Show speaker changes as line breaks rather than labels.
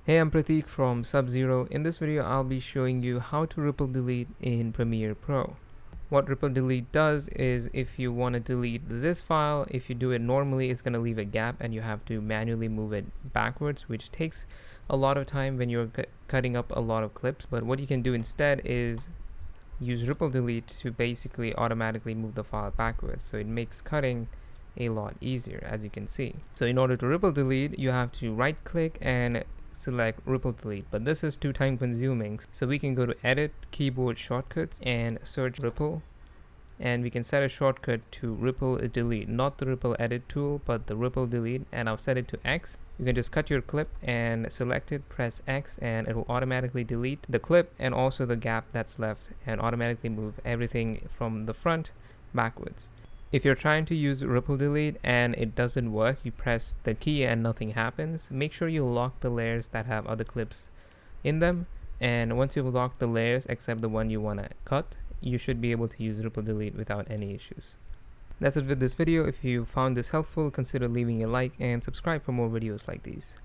Hey, I'm Pratik from Sub-Zero. In this video, I'll be showing you how to ripple delete in Premiere Pro. What ripple delete does is if you want to delete this file, if you do it normally, it's going to leave a gap and you have to manually move it backwards, which takes a lot of time when you're cutting up a lot of clips. But what you can do instead is use ripple delete to basically automatically move the file backwards. So it makes cutting a lot easier, as you can see. So in order to ripple delete, you have to right click and select ripple delete, but this is too time consuming, so we can go to edit, keyboard shortcuts, and search ripple, and we can set a shortcut to ripple delete, not the ripple edit tool but the ripple delete, and I'll set it to X. You can just cut your clip and select it, press X, and it will automatically delete the clip and also the gap that's left and automatically move everything from the front backwards. If you're trying to use ripple delete and it doesn't work, you press the key and nothing happens, make sure you lock the layers that have other clips in them, and once you've locked the layers except the one you want to cut, you should be able to use ripple delete without any issues. That's it with this video. If you found this helpful, consider leaving a like and subscribe for more videos like these.